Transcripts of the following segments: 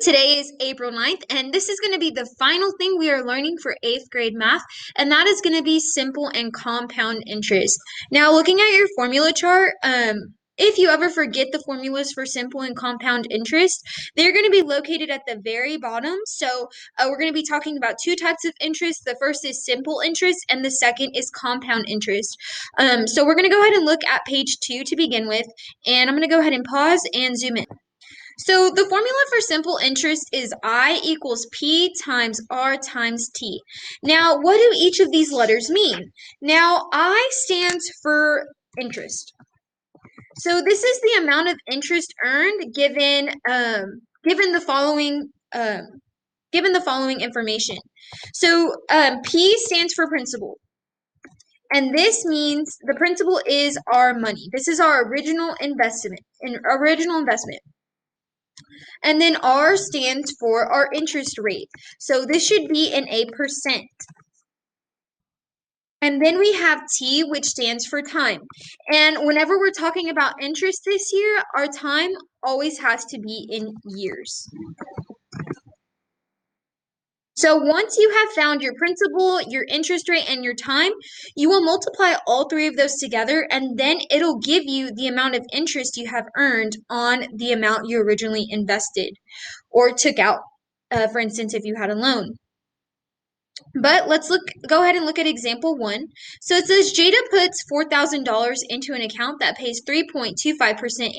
Today is April 9th, and this is going to be the final thing we are learning for 8th grade math, and that is going to be simple and compound interest. Now, looking at your formula chart, if you ever forget the formulas for simple and compound interest, they're going to be located at the very bottom. So we're going to be talking about two types of interest. The first is simple interest, and the second is compound interest. So we're going to go ahead and look at page 2 to begin with, and I'm going to go ahead and pause and zoom in. So the formula for simple interest is I equals P times R times T. Now, what do each of these letters mean? Now, I stands for interest. So this is the amount of interest earned given the following information. So P stands for principal. And this means the principal is our money. This is our original investment. And then R stands for our interest rate. So this should be in a percent. And then we have T, which stands for time. And whenever we're talking about interest this year, our time always has to be in years. So once you have found your principal, your interest rate, and your time, you will multiply all three of those together, and then it'll give you the amount of interest you have earned on the amount you originally invested or took out, for instance, if you had a loan. But let's go ahead and look at example 1. So it says Jada puts $4,000 into an account that pays 3.25%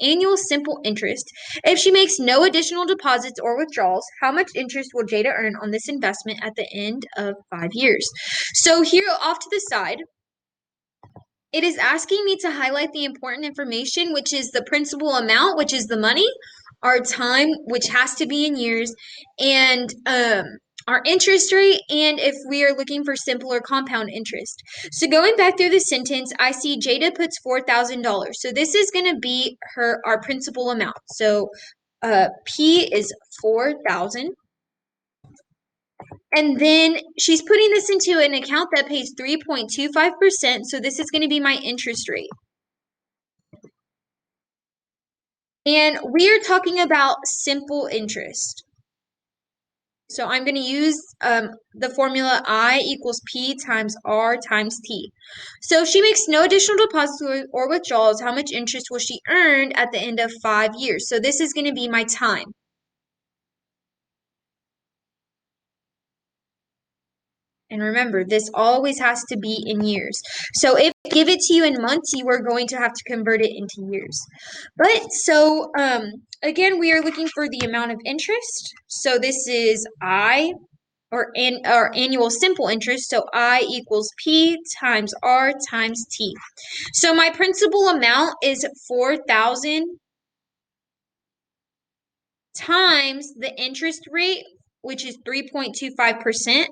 annual simple interest. If she makes no additional deposits or withdrawals, how much interest will Jada earn on this investment at the end of 5 years? So here off to the side, it is asking me to highlight the important information, which is the principal amount, which is the money, our time, which has to be in years, and our interest rate, and if we are looking for simple or compound interest. So going back through the sentence, I see Jada puts $4,000. So this is going to be our principal amount. So P is 4,000. And then she's putting this into an account that pays 3.25%. So this is going to be my interest rate. And we are talking about simple interest. So I'm going to use the formula I equals P times R times T. So if she makes no additional deposits or withdrawals, how much interest will she earn at the end of 5 years? So this is going to be my time. And remember, this always has to be in years. So if I give it to you in months, you are going to have to convert it into years. But so again, we are looking for the amount of interest. So this is I, or annual simple interest. So I equals P times R times T. So my principal amount is 4,000 times the interest rate, which is 3.25%.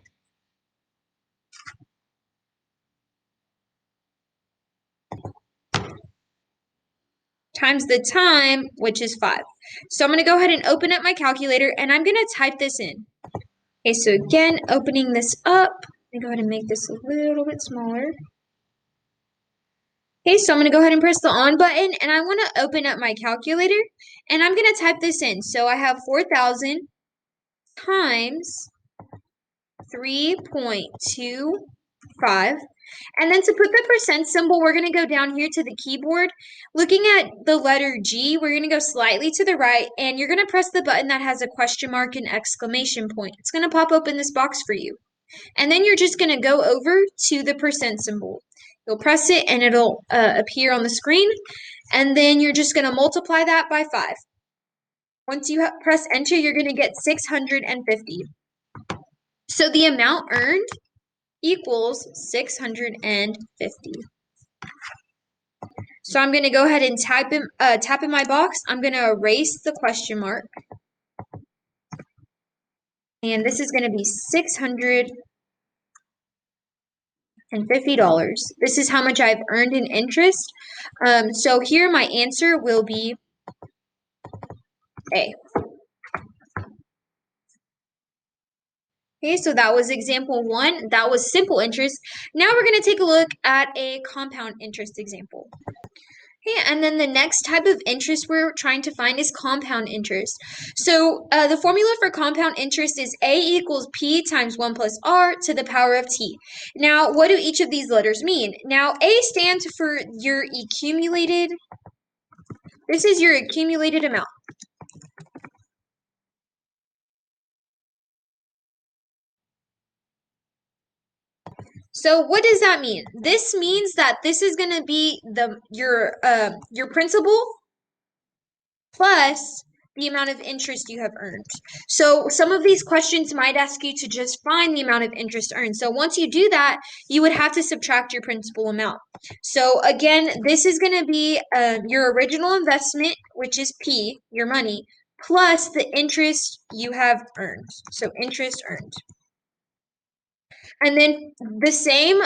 Times the time, which is 5. So I'm going to go ahead and open up my calculator, and I'm going to type this in. Okay, so again, opening this up, let me go ahead and make this a little bit smaller. Okay, so I'm going to go ahead and press the on button, and I want to open up my calculator, and I'm going to type this in. So I have 4,000 times 3.25. And then to put the percent symbol, we're going to go down here to the keyboard. Looking at the letter G, we're going to go slightly to the right, and you're going to press the button that has a question mark and exclamation point. It's going to pop open this box for you. And then you're just going to go over to the percent symbol. You'll press it, and it'll appear on the screen. And then you're just going to multiply that by 5. Once you press enter, you're going to get 650. So the amount earned equals 650. So I'm going to go ahead and tap in my box. I'm going to erase the question mark. And this is going to be $650. This is how much I've earned in interest. So here my answer will be A. Okay, so that was example 1. That was simple interest. Now we're going to take a look at a compound interest example. Okay, and then the next type of interest we're trying to find is compound interest. So the formula for compound interest is A equals P times 1 plus R to the power of T. Now, what do each of these letters mean? Now, A stands for your accumulated, this is your accumulated amount. So what does that mean? This means that this is going to be your principal plus the amount of interest you have earned. So some of these questions might ask you to just find the amount of interest earned. So once you do that, you would have to subtract your principal amount. So again, this is going to be your original investment, which is P, your money, plus the interest you have earned. So interest earned. And then the same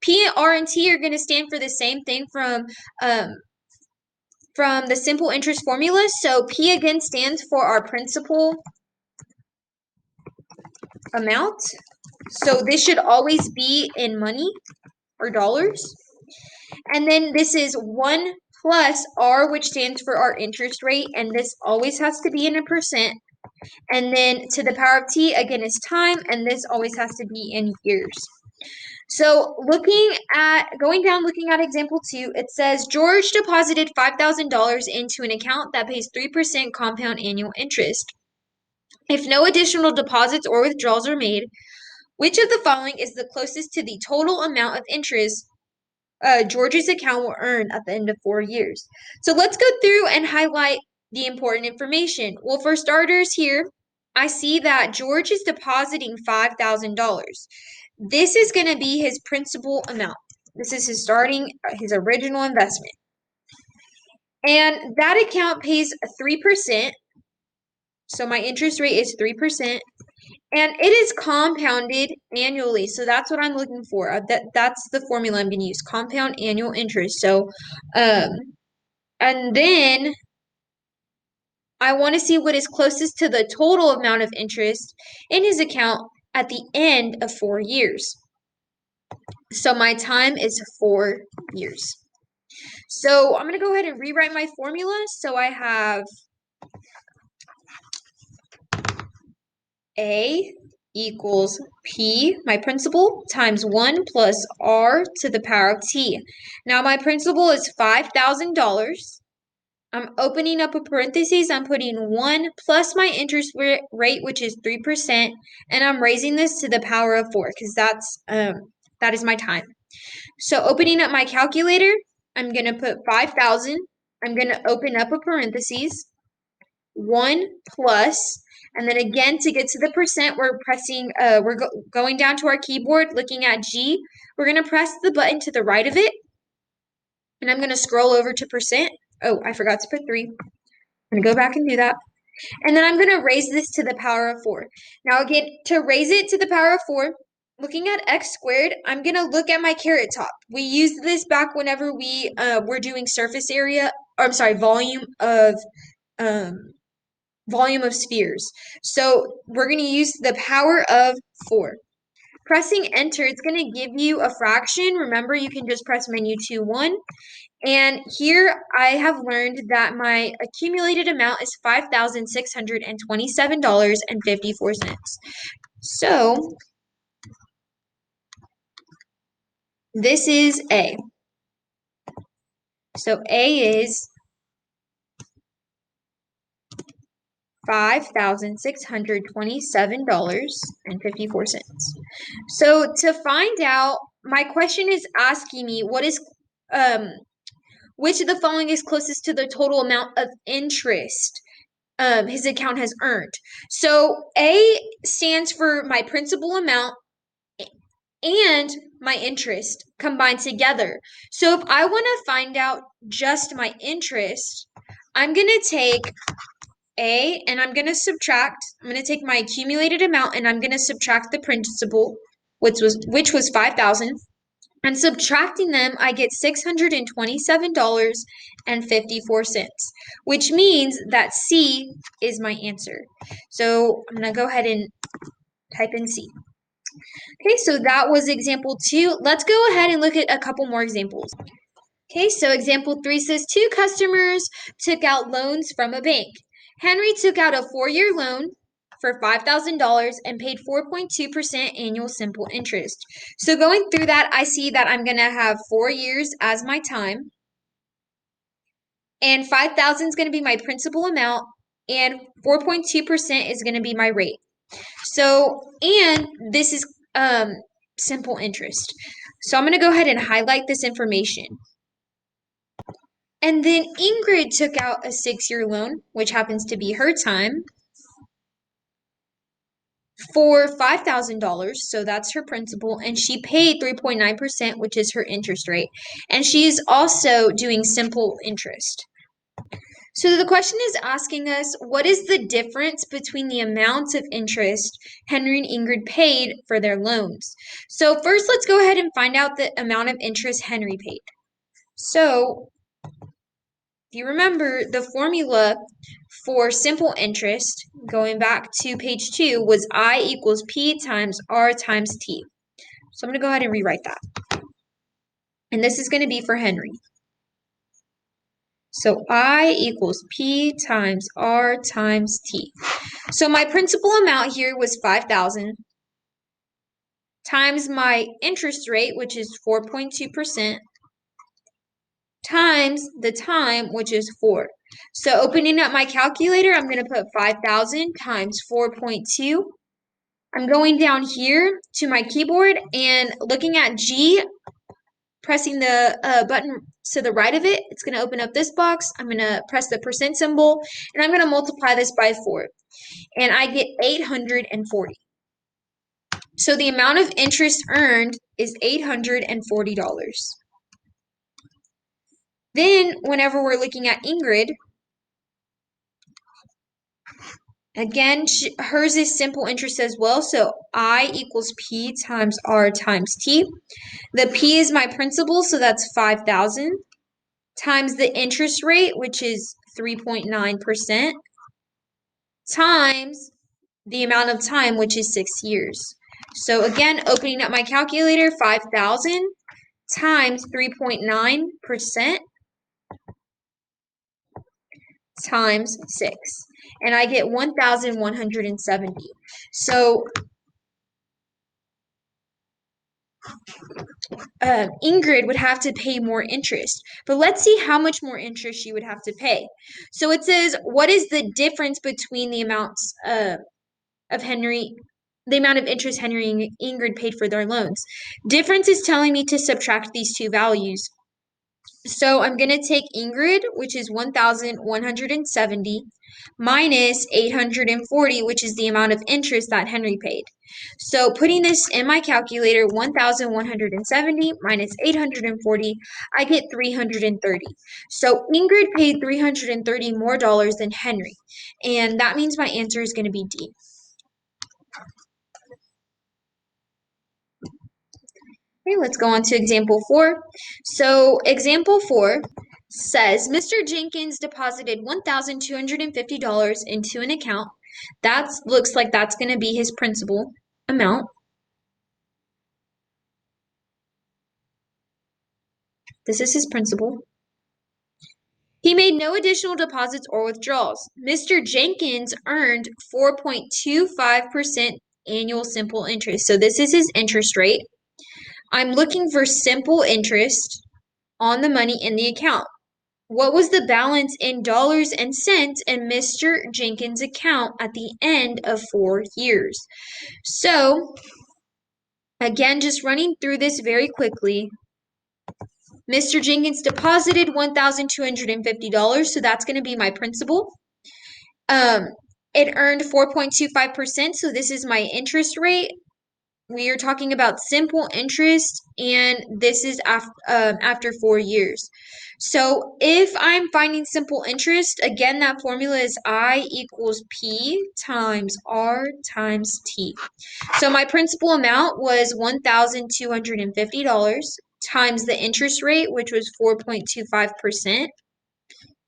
P, R, and T are going to stand for the same thing from the simple interest formula. So P again stands for our principal amount. So this should always be in money or dollars. And then this is 1 plus R, which stands for our interest rate. And this always has to be in a percent. And then to the power of T, again, is time. And this always has to be in years. So going down, looking at example 2, it says George deposited $5,000 into an account that pays 3% compound annual interest. If no additional deposits or withdrawals are made, which of the following is the closest to the total amount of interest George's account will earn at the end of 4 years? So let's go through and highlight the important information. Well, for starters here, I see that George is depositing $5,000. This is going to be his principal amount. This is his original investment. And that account pays 3%. So my interest rate is 3%. And it is compounded annually. So that's what I'm looking for. That's the formula I'm going to use. Compound annual interest. So, and then I want to see what is closest to the total amount of interest in his account at the end of 4 years. So my time is 4 years. So I'm going to go ahead and rewrite my formula. So I have A equals P, my principal, times 1 plus R to the power of T. Now my principal is $5,000. I'm opening up a parentheses. I'm putting 1 plus my interest rate, which is 3%, and I'm raising this to the power of 4 because that is my time. So opening up my calculator, I'm going to put 5,000. I'm going to open up a parentheses, 1 plus, and then again to get to the percent, we're going down to our keyboard, looking at G. We're going to press the button to the right of it, and I'm going to scroll over to percent. Oh, I forgot to put 3. I'm going to go back and do that. And then I'm going to raise this to the power of 4. Now again, to raise it to the power of 4, looking at x squared, I'm going to look at my caret top. We used this back whenever we were doing surface area, or I'm sorry, volume of spheres. So we're going to use the power of 4. Pressing enter, it's going to give you a fraction. Remember, you can just press menu 2, 1. And here I have learned that my accumulated amount is $5,627.54. So this is A. So A is $5,627.54. So to find out, my question is asking me which of the following is closest to the total amount of interest his account has earned. So A stands for my principal amount and my interest combined together. So if I want to find out just my interest, I'm going to take A and I'm going to subtract. I'm going to take my accumulated amount and I'm going to subtract the principal, which was 5,000. And subtracting them, I get $627.54, which means that C is my answer. So I'm going to go ahead and type in C. Okay, so that was example 2. Let's go ahead and look at a couple more examples. Okay, so example 3 says 2 customers took out loans from a bank. Henry took out a 4-year loan for $5,000 and paid 4.2% annual simple interest. So going through that, I see that I'm going to have 4 years as my time, and 5,000 is going to be my principal amount, and 4.2% is going to be my rate. So, and this is simple interest. So I'm going to go ahead and highlight this information. And then Ingrid took out a 6-year loan, which happens to be her time, for $5,000. So that's her principal. And she paid 3.9%, which is her interest rate. And she's also doing simple interest. So the question is asking us, what is the difference between the amounts of interest Henry and Ingrid paid for their loans? So first, let's go ahead and find out the amount of interest Henry paid. So if you remember, the formula for simple interest, going back to page 2, was I equals P times R times T. So I'm going to go ahead and rewrite that. And this is going to be for Henry. So I equals P times R times T. So my principal amount here was 5,000 times my interest rate, which is 4.2%, times the time, which is 4. So opening up my calculator, I'm going to put 5,000 times 4.2. I'm going down here to my keyboard and looking at G, pressing the button to the right of it. It's going to open up this box. I'm going to press the percent symbol, and I'm going to multiply this by 4. And I get 840. So the amount of interest earned is $840. Then, whenever we're looking at Ingrid, again, hers is simple interest as well. So I equals P times R times T. The P is my principal, so that's 5,000, times the interest rate, which is 3.9%, times the amount of time, which is 6 years. So again, opening up my calculator, 5,000 times 3.9% times 6. And I get 1,170. So Ingrid would have to pay more interest. But let's see how much more interest she would have to pay. So it says, what is the difference between the amounts of Henry, the amount of interest Henry and Ingrid paid for their loans? Difference is telling me to subtract these two values. So I'm going to take Ingrid, which is 1,170, minus 840, which is the amount of interest that Henry paid. So putting this in my calculator, 1,170 minus 840, I get 330. So Ingrid paid 330 more dollars than Henry, and that means my answer is going to be D. Okay, let's go on to example 4. So example 4 says Mr. Jenkins deposited $1,250 into an account. That looks like that's going to be his principal amount. This is his principal. He made no additional deposits or withdrawals. Mr. Jenkins earned 4.25% annual simple interest. So this is his interest rate. I'm looking for simple interest on the money in the account. What was the balance in dollars and cents in Mr. Jenkins' account at the end of 4 years? So, again, just running through this very quickly. Mr. Jenkins deposited $1,250, so that's going to be my principal. It earned 4.25%, so this is my interest rate. We are talking about simple interest, and this is after 4 years. So if I'm finding simple interest, again, that formula is I equals P times R times T. So my principal amount was $1,250 times the interest rate, which was 4.25%,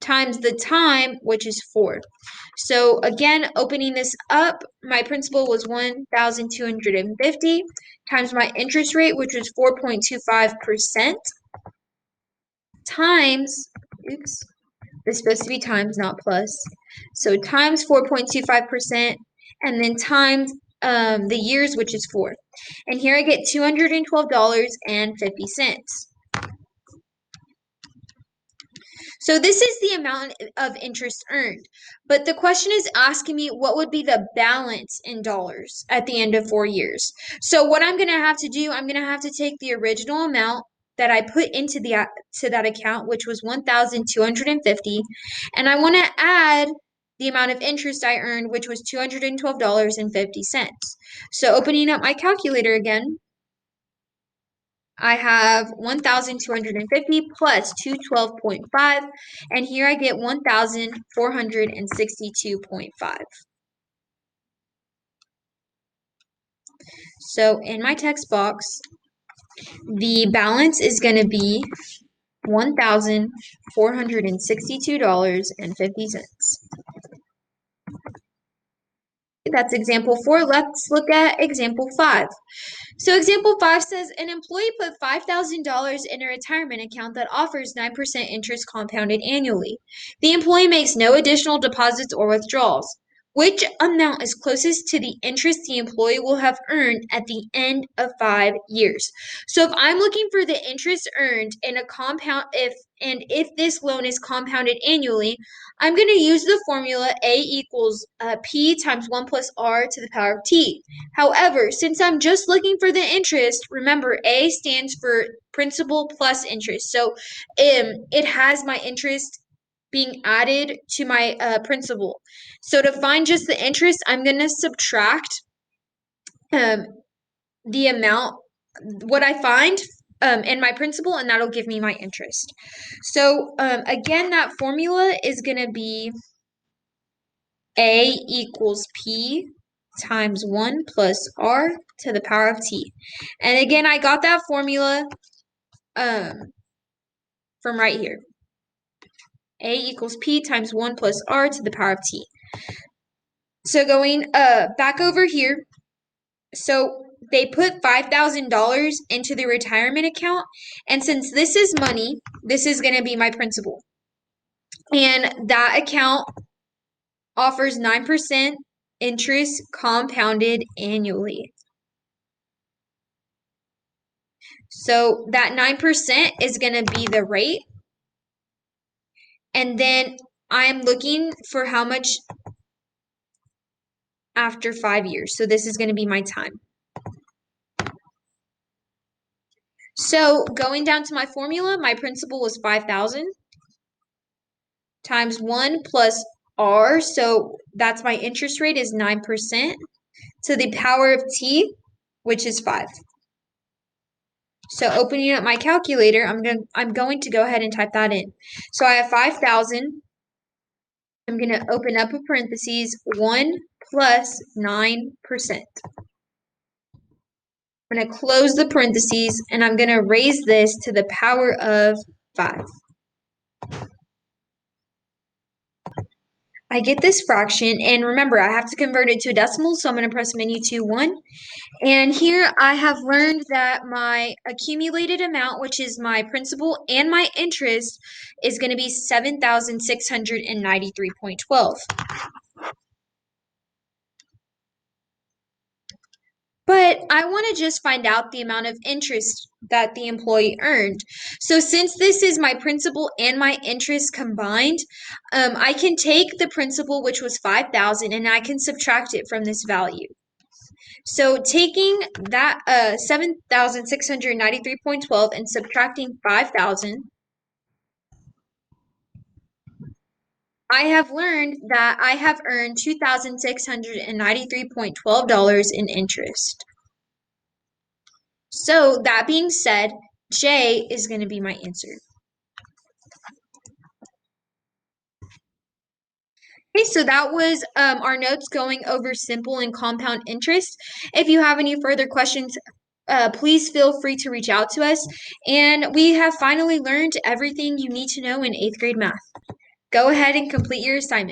times the time, which is 4. So again, opening this up, my principal was 1,250 times my interest rate, which was 4.25%, times, oops, it's supposed to be times, not plus. So times 4.25%, and then times the years, which is 4. And here I get $212.50. So this is the amount of interest earned. But the question is asking me what would be the balance in dollars at the end of 4 years. So what I'm going to have to do, I'm going to have to take the original amount that I put into that account, which was 1,250, and I want to add the amount of interest I earned, which was $212.50. So opening up my calculator again, I have 1,250 plus 212.5, and here I get 1,462.5. So in my text box, the balance is going to be $1,462.50. That's example 4. Let's look at example 5. So example 5 says an employee put $5,000 in a retirement account that offers 9% interest compounded annually. The employee makes no additional deposits or withdrawals. Which amount is closest to the interest the employee will have earned at the end of 5 years? So if I'm looking for the interest earned in a compound, if this loan is compounded annually, I'm going to use the formula A equals P times 1 plus R to the power of T. However, since I'm just looking for the interest, remember A stands for principal plus interest. So it has my interest being added to my principal. So to find just the interest, I'm going to subtract the amount, what I find in my principal, and that'll give me my interest. So again, that formula is going to be A equals P times 1 plus R to the power of T. And again, I got that formula from right here. A equals P times 1 plus R to the power of T. So going back over here, so they put $5,000 into the retirement account, and since this is money, this is going to be my principal. And that account offers 9% interest compounded annually. So that 9% is going to be the rate. And then I'm looking for how much after 5 years. So this is going to be my time. So going down to my formula, my principal was 5,000 times 1 plus R. So that's my interest rate is 9% to the power of T, which is 5. So opening up my calculator, I'm going to go ahead and type that in. So I have 5,000. I'm going to open up a parentheses, 1 plus 9%. I'm going to close the parentheses, and I'm going to raise this to the power of 5. I get this fraction, and remember, I have to convert it to a decimal, so I'm going to press menu 1. And here I have learned that my accumulated amount, which is my principal and my interest, is going to be 7,693.12. But I want to just find out the amount of interest that the employee earned. So since this is my principal and my interest combined, I can take the principal, which was 5,000, and I can subtract it from this value. So taking that 7,693.12 and subtracting 5,000, I have learned that I have earned $2,693.12 in interest. So that being said, J is going to be my answer. Okay, so that was our notes going over simple and compound interest. If you have any further questions, please feel free to reach out to us. And we have finally learned everything you need to know in 8th grade math. Go ahead and complete your assignment.